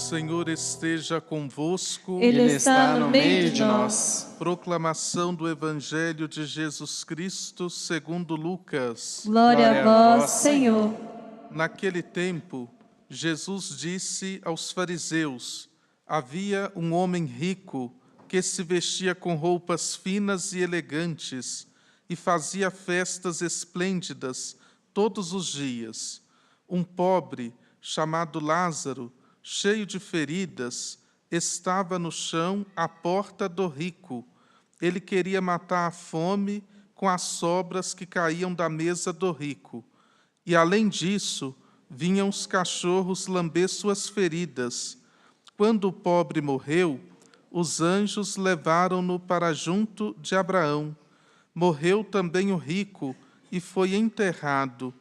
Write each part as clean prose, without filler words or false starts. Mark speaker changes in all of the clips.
Speaker 1: Senhor esteja convosco.
Speaker 2: Ele está no meio de nós.
Speaker 1: Proclamação do Evangelho de Jesus Cristo segundo Lucas.
Speaker 2: Glória a vós, Senhor.
Speaker 1: Naquele tempo, Jesus disse aos fariseus: havia um homem rico que se vestia com roupas finas e elegantes e fazia festas esplêndidas todos os dias. Um pobre, chamado Lázaro, cheio de feridas, estava no chão à porta do rico. Ele queria matar a fome com as sobras que caíam da mesa do rico. E, além disso, vinham os cachorros lamber suas feridas. Quando o pobre morreu, os anjos levaram-no para junto de Abraão. Morreu também o rico e foi enterrado.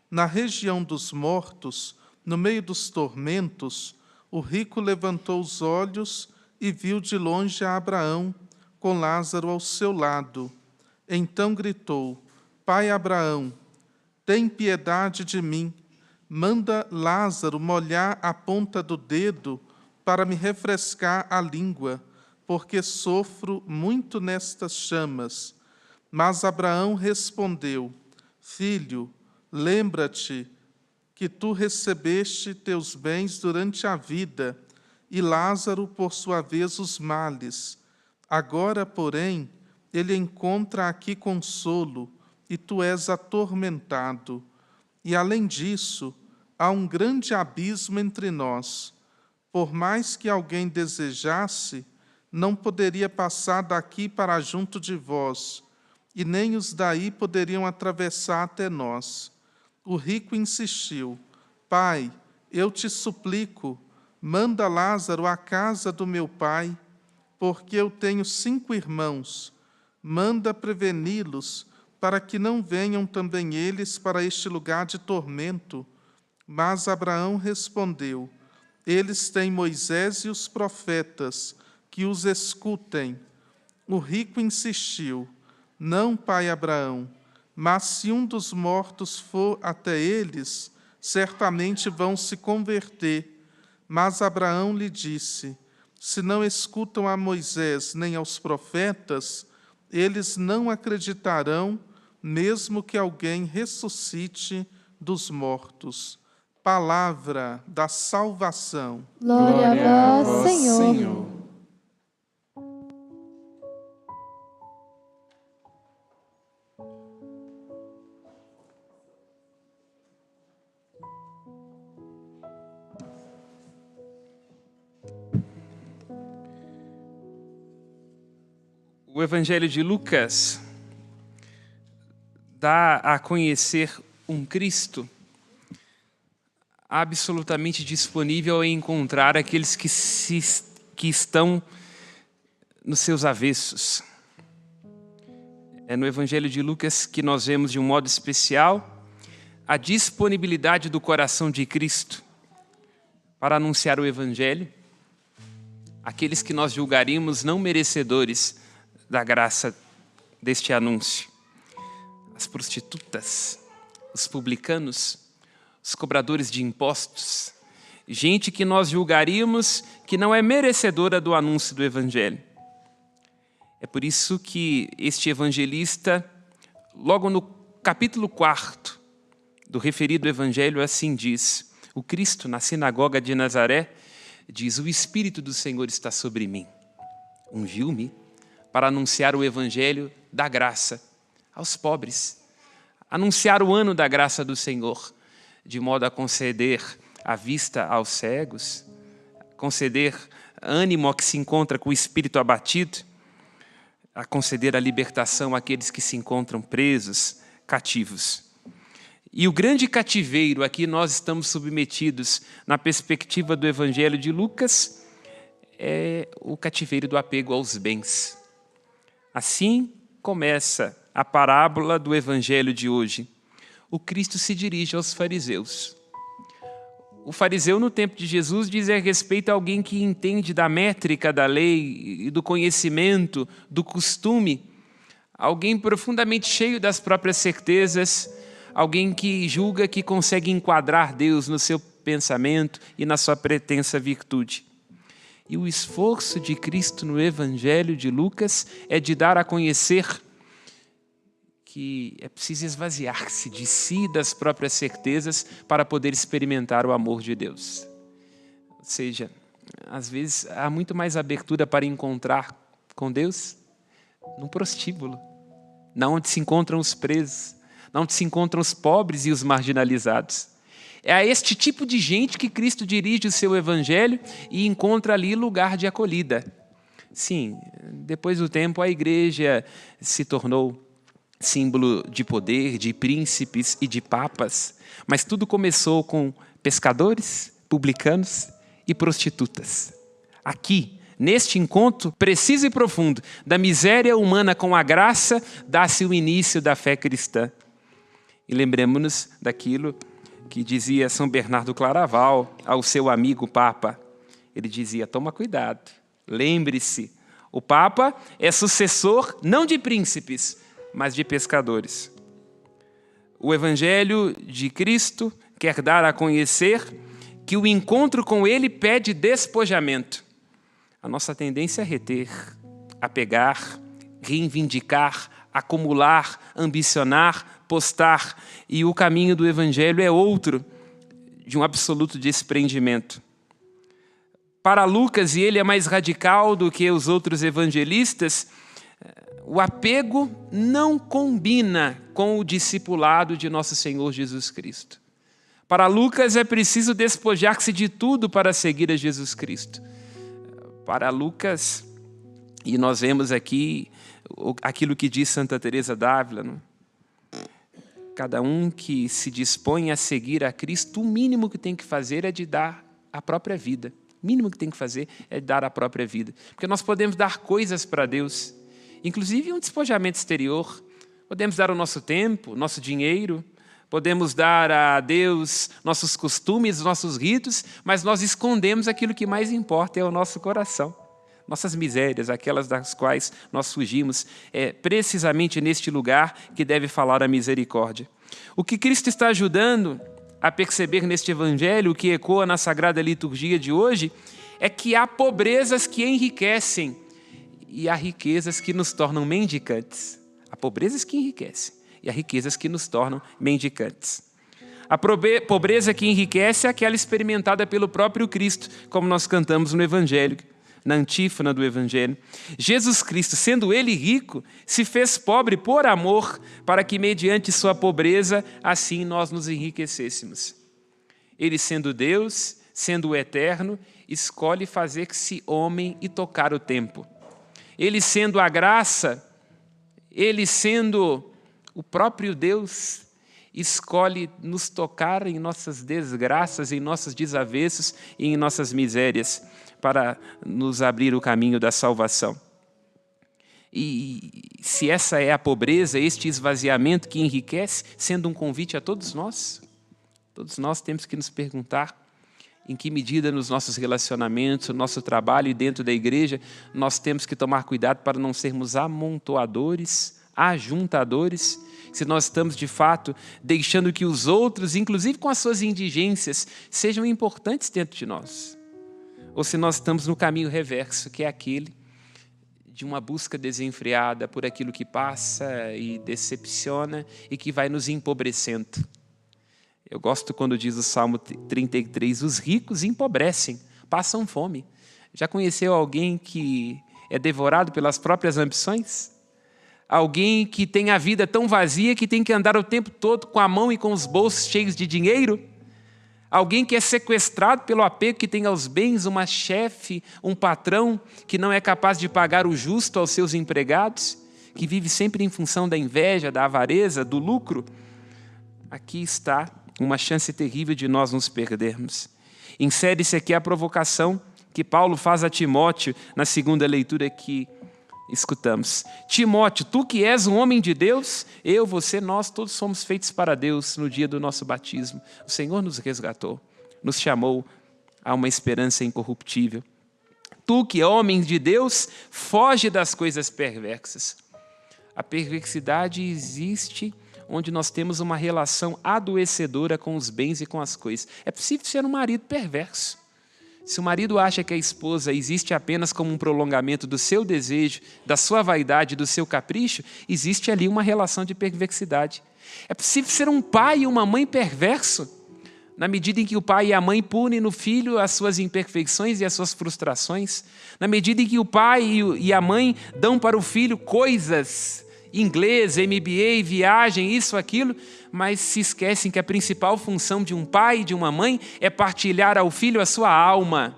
Speaker 1: Na região dos mortos, no meio dos tormentos, o rico levantou os olhos e viu de longe a Abraão, com Lázaro ao seu lado. Então gritou: Pai Abraão, tem piedade de mim. Manda Lázaro molhar a ponta do dedo para me refrescar a língua, porque sofro muito nestas chamas. Mas Abraão respondeu: Filho, lembra-te que tu recebeste teus bens durante a vida, e Lázaro, por sua vez, os males. Agora, porém, ele encontra aqui consolo, e tu és atormentado. E, além disso, há um grande abismo entre nós. Por mais que alguém desejasse, não poderia passar daqui para junto de vós, e nem os daí poderiam atravessar até nós. O rico insistiu: Pai, eu te suplico, manda Lázaro à casa do meu pai, porque eu tenho 5 irmãos. Manda preveni-los, para que não venham também eles para este lugar de tormento. Mas Abraão respondeu: Eles têm Moisés e os profetas, que os escutem. O rico insistiu: Não, pai Abraão, mas se um dos mortos for até eles, certamente vão se converter. Mas Abraão lhe disse: Se não escutam a Moisés nem aos profetas, eles não acreditarão, mesmo que alguém ressuscite dos mortos. Palavra da salvação.
Speaker 2: Glória a vós, Senhor.
Speaker 3: O Evangelho de Lucas dá a conhecer um Cristo absolutamente disponível a encontrar aqueles que estão nos seus avessos. É no Evangelho de Lucas que nós vemos de um modo especial a disponibilidade do coração de Cristo para anunciar o Evangelho àqueles que nós julgaríamos não merecedores da graça deste anúncio. As prostitutas, os publicanos, os cobradores de impostos, gente que nós julgaríamos que não é merecedora do anúncio do Evangelho. É por isso que este evangelista, logo no capítulo 4 do referido Evangelho, assim diz: o Cristo, na sinagoga de Nazaré, diz: o Espírito do Senhor está sobre mim. Ungiu-me para anunciar o Evangelho da graça aos pobres, anunciar o ano da graça do Senhor, de modo a conceder a vista aos cegos, conceder ânimo ao que se encontra com o espírito abatido, a conceder a libertação àqueles que se encontram presos, cativos. E o grande cativeiro a que nós estamos submetidos na perspectiva do Evangelho de Lucas é o cativeiro do apego aos bens. Assim começa a parábola do Evangelho de hoje. O Cristo se dirige aos fariseus. O fariseu, no tempo de Jesus, diz a respeito a alguém que entende da métrica da lei e do conhecimento, do costume, alguém profundamente cheio das próprias certezas, alguém que julga que consegue enquadrar Deus no seu pensamento e na sua pretensa virtude. E o esforço de Cristo no Evangelho de Lucas é de dar a conhecer que é preciso esvaziar-se de si e das próprias certezas para poder experimentar o amor de Deus. Ou seja, às vezes há muito mais abertura para encontrar com Deus num prostíbulo, na onde se encontram os presos, na onde se encontram os pobres e os marginalizados. É a este tipo de gente que Cristo dirige o seu evangelho e encontra ali lugar de acolhida. Sim, depois do tempo a igreja se tornou símbolo de poder, de príncipes e de papas, mas tudo começou com pescadores, publicanos e prostitutas. Aqui, neste encontro preciso e profundo da miséria humana com a graça, dá-se o início da fé cristã. E lembremos-nos daquilo que dizia São Bernardo Claraval ao seu amigo Papa. Ele dizia, toma cuidado, lembre-se, o Papa é sucessor não de príncipes, mas de pescadores. O Evangelho de Cristo quer dar a conhecer que o encontro com Ele pede despojamento. A nossa tendência é reter, apegar, reivindicar, acumular, ambicionar, postar, e o caminho do Evangelho é outro, de um absoluto desprendimento. Para Lucas, e ele é mais radical do que os outros evangelistas, o apego não combina com o discipulado de nosso Senhor Jesus Cristo. Para Lucas é preciso despojar-se de tudo para seguir a Jesus Cristo. Para Lucas, e nós vemos aqui aquilo que diz Santa Teresa d'Ávila, não? Cada um que se dispõe a seguir a Cristo, o mínimo que tem que fazer é de dar a própria vida. O mínimo que tem que fazer é dar a própria vida. Porque nós podemos dar coisas para Deus, inclusive um despojamento exterior. Podemos dar o nosso tempo, nosso dinheiro, podemos dar a Deus nossos costumes, nossos ritos, mas nós escondemos aquilo que mais importa, é o nosso coração. Nossas misérias, aquelas das quais nós fugimos, é precisamente neste lugar que deve falar a misericórdia. O que Cristo está ajudando a perceber neste Evangelho, o que ecoa na Sagrada Liturgia de hoje, é que há pobrezas que enriquecem e há riquezas que nos tornam mendicantes. Há pobrezas que enriquecem e há riquezas que nos tornam mendicantes. A pobreza que enriquece é aquela experimentada pelo próprio Cristo, como nós cantamos no Evangelho, na antífona do Evangelho. Jesus Cristo, sendo ele rico, se fez pobre por amor, para que mediante sua pobreza, assim nós nos enriquecêssemos. Ele, sendo Deus, sendo o eterno, escolhe fazer-se homem e tocar o tempo. Ele, sendo a graça, ele, sendo o próprio Deus, escolhe nos tocar em nossas desgraças, em nossos desavenços e em nossas misérias, para nos abrir o caminho da salvação. E se essa é a pobreza, este esvaziamento que enriquece, sendo um convite a todos nós temos que nos perguntar em que medida nos nossos relacionamentos, no nosso trabalho e dentro da igreja, nós temos que tomar cuidado para não sermos amontoadores, ajuntadores, se nós estamos de fato deixando que os outros, inclusive com as suas indigências, sejam importantes dentro de nós. Ou se nós estamos no caminho reverso, que é aquele de uma busca desenfreada por aquilo que passa e decepciona e que vai nos empobrecendo. Eu gosto quando diz o Salmo 33, os ricos empobrecem, passam fome. Já conheceu alguém que é devorado pelas próprias ambições? Alguém que tem a vida tão vazia que tem que andar o tempo todo com a mão e com os bolsos cheios de dinheiro? Alguém que é sequestrado pelo apego que tem aos bens, uma chefe, um patrão que não é capaz de pagar o justo aos seus empregados, que vive sempre em função da inveja, da avareza, do lucro. Aqui está uma chance terrível de nós nos perdermos. Insere-se aqui a provocação que Paulo faz a Timóteo na segunda leitura que escutamos. Timóteo, tu que és um homem de Deus, eu, você, nós, todos somos feitos para Deus no dia do nosso batismo. O Senhor nos resgatou, nos chamou a uma esperança incorruptível. Tu que é homem de Deus, foge das coisas perversas. A perversidade existe onde nós temos uma relação adoecedora com os bens e com as coisas. É possível ser um marido perverso. Se o marido acha que a esposa existe apenas como um prolongamento do seu desejo, da sua vaidade, do seu capricho, existe ali uma relação de perversidade. É possível ser um pai e uma mãe perverso, na medida em que o pai e a mãe punem no filho as suas imperfeições e as suas frustrações, na medida em que o pai e a mãe dão para o filho coisas, inglês, MBA, viagem, isso, aquilo, mas se esquecem que a principal função de um pai e de uma mãe é partilhar ao filho a sua alma,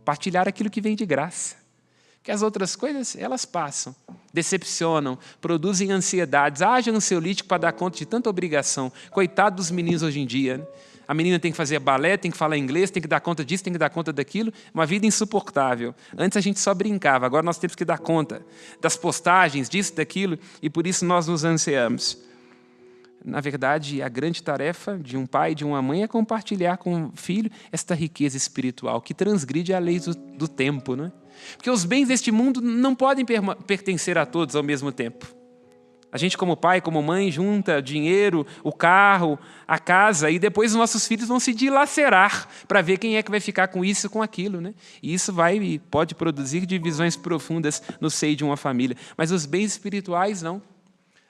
Speaker 3: partilhar aquilo que vem de graça. Porque as outras coisas, elas passam, decepcionam, produzem ansiedades. Haja ansiolítico para dar conta de tanta obrigação. Coitado dos meninos hoje em dia, né? A menina tem que fazer balé, tem que falar inglês, tem que dar conta disso, tem que dar conta daquilo. Uma vida insuportável. Antes a gente só brincava, agora nós temos que dar conta das postagens, disso, daquilo, e por isso nós nos ansiamos. Na verdade, a grande tarefa de um pai e de uma mãe é compartilhar com o filho esta riqueza espiritual que transgride a lei do tempo, né? Porque os bens deste mundo não podem pertencer a todos ao mesmo tempo. A gente, como pai, como mãe, junta dinheiro, o carro, a casa, e depois os nossos filhos vão se dilacerar para ver quem é que vai ficar com isso e com aquilo, né? E isso pode produzir divisões profundas no seio de uma família. Mas os bens espirituais, não.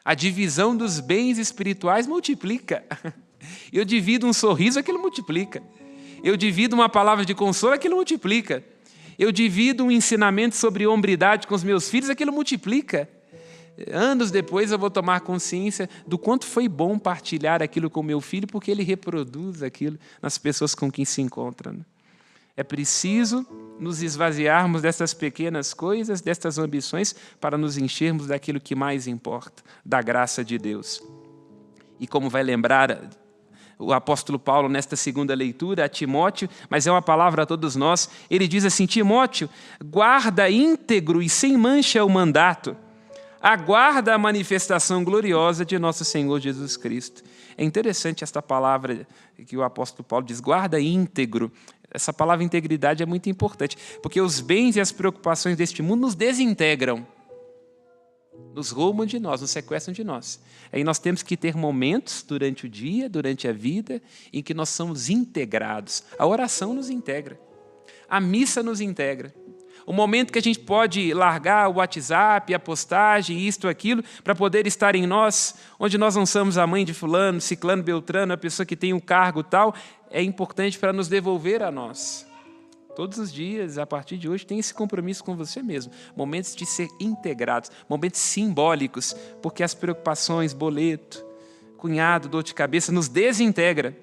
Speaker 3: A divisão dos bens espirituais multiplica. Eu divido um sorriso, aquilo multiplica. Eu divido uma palavra de consolo, aquilo multiplica. Eu divido um ensinamento sobre hombridade com os meus filhos, aquilo multiplica. Anos depois eu vou tomar consciência do quanto foi bom partilhar aquilo com meu filho, porque ele reproduz aquilo nas pessoas com quem se encontra, né? É preciso nos esvaziarmos dessas pequenas coisas, dessas ambições, para nos enchermos daquilo que mais importa, da graça de Deus. E como vai lembrar o apóstolo Paulo nesta segunda leitura a Timóteo, mas é uma palavra a todos nós, ele diz assim: Timóteo, guarda íntegro e sem mancha o mandato, aguarda a manifestação gloriosa de nosso Senhor Jesus Cristo. É interessante esta palavra que o apóstolo Paulo diz, guarda íntegro. Essa palavra integridade é muito importante, porque os bens e as preocupações deste mundo nos desintegram, nos roubam de nós, nos sequestram de nós. Aí nós temos que ter momentos durante o dia, durante a vida, em que nós somos integrados. A oração nos integra, a missa nos integra. O momento que a gente pode largar o WhatsApp, a postagem, isto, aquilo, para poder estar em nós, onde nós não somos a mãe de fulano, ciclano, beltrano, a pessoa que tem um cargo tal, é importante para nos devolver a nós. Todos os dias, a partir de hoje, tem esse compromisso com você mesmo. Momentos de ser integrados, momentos simbólicos, porque as preocupações, boleto, cunhado, dor de cabeça, nos desintegra.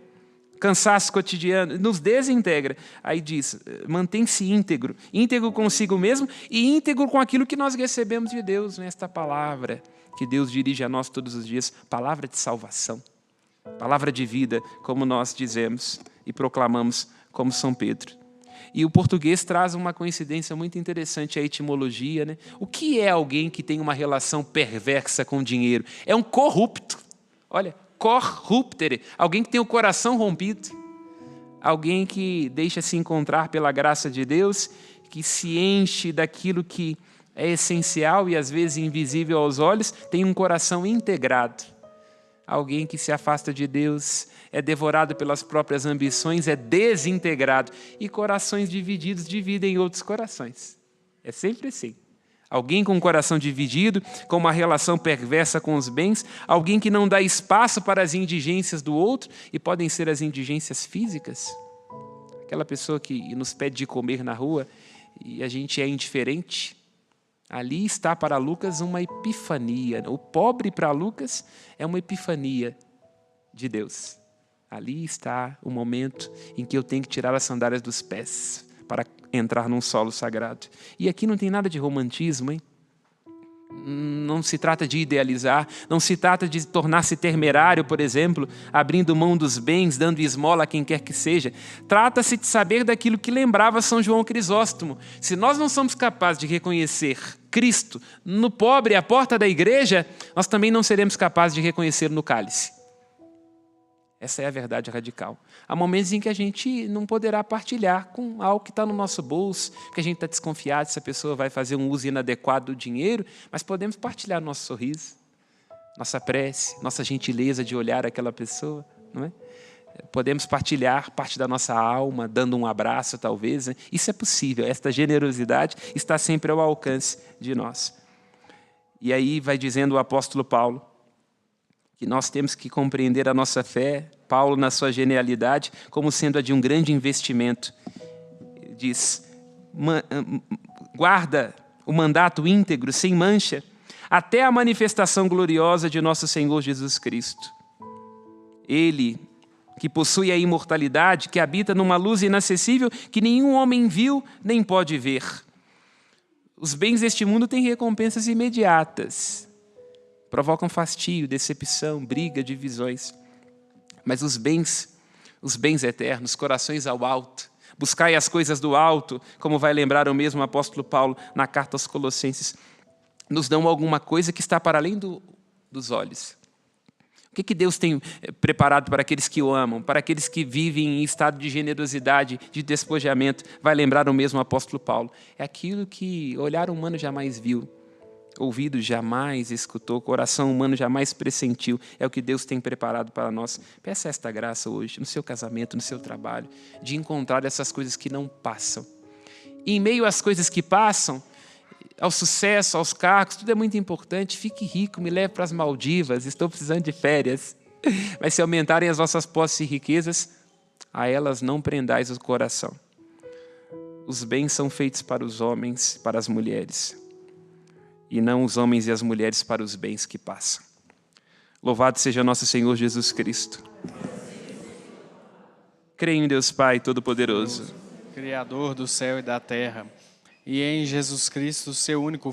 Speaker 3: Cansaço cotidiano, nos desintegra. Aí diz, mantém-se íntegro, íntegro consigo mesmo e íntegro com aquilo que nós recebemos de Deus, nesta palavra que Deus dirige a nós todos os dias, palavra de salvação, palavra de vida, como nós dizemos e proclamamos como São Pedro. E o português traz uma coincidência muito interessante, a etimologia, né? O que é alguém que tem uma relação perversa com o dinheiro? É um corrupto. Olha, corruptere, alguém que tem o coração rompido, alguém que deixa se encontrar pela graça de Deus, que se enche daquilo que é essencial e às vezes invisível aos olhos, tem um coração integrado. Alguém que se afasta de Deus, é devorado pelas próprias ambições, é desintegrado. E corações divididos dividem outros corações. É sempre assim. Alguém com um coração dividido, com uma relação perversa com os bens, alguém que não dá espaço para as indigências do outro, e podem ser as indigências físicas. Aquela pessoa que nos pede de comer na rua e a gente é indiferente. Ali está para Lucas uma epifania. O pobre para Lucas é uma epifania de Deus. Ali está o momento em que eu tenho que tirar as sandálias dos pés para entrar num solo sagrado. E aqui não tem nada de romantismo, hein? Não se trata de idealizar, não se trata de tornar-se temerário, por exemplo, abrindo mão dos bens, dando esmola a quem quer que seja. Trata-se de saber daquilo que lembrava São João Crisóstomo. Se nós não somos capazes de reconhecer Cristo no pobre à porta da igreja, nós também não seremos capazes de reconhecê-lo no cálice. Essa é a verdade radical. Há momentos em que a gente não poderá partilhar com algo que está no nosso bolso, que a gente está desconfiado se a pessoa vai fazer um uso inadequado do dinheiro, mas podemos partilhar nosso sorriso, nossa prece, nossa gentileza de olhar aquela pessoa, não é? Podemos partilhar parte da nossa alma, dando um abraço talvez, né? Isso é possível, esta generosidade está sempre ao alcance de nós. E aí vai dizendo o apóstolo Paulo, que nós temos que compreender a nossa fé, Paulo na sua genialidade, como sendo a de um grande investimento. Ele diz, guarda o mandato íntegro, sem mancha, até a manifestação gloriosa de nosso Senhor Jesus Cristo. Ele, que possui a imortalidade, que habita numa luz inacessível, que nenhum homem viu nem pode ver. Os bens deste mundo têm recompensas imediatas. Provocam fastio, decepção, briga, divisões. Mas os bens eternos, corações ao alto, buscai as coisas do alto, como vai lembrar o mesmo apóstolo Paulo na carta aos Colossenses, nos dão alguma coisa que está para além dos olhos. O que Deus tem preparado para aqueles que o amam, para aqueles que vivem em estado de generosidade, de despojamento? Vai lembrar o mesmo apóstolo Paulo. É aquilo que olhar humano jamais viu, ouvido jamais escutou, coração humano jamais pressentiu. É o que Deus tem preparado para nós. Peça esta graça hoje, no seu casamento, no seu trabalho, de encontrar essas coisas que não passam. E em meio às coisas que passam, ao sucesso, aos cargos, tudo é muito importante. Fique rico, me leve para as Maldivas, estou precisando de férias. Mas se aumentarem as vossas posses e riquezas, a elas não prendais o coração. Os bens são feitos para os homens, para as mulheres, e não os homens e as mulheres para os bens que passam. Louvado seja nosso Senhor Jesus Cristo. Creio em Deus Pai Todo-Poderoso,
Speaker 4: Criador do céu e da terra, e em Jesus Cristo, seu único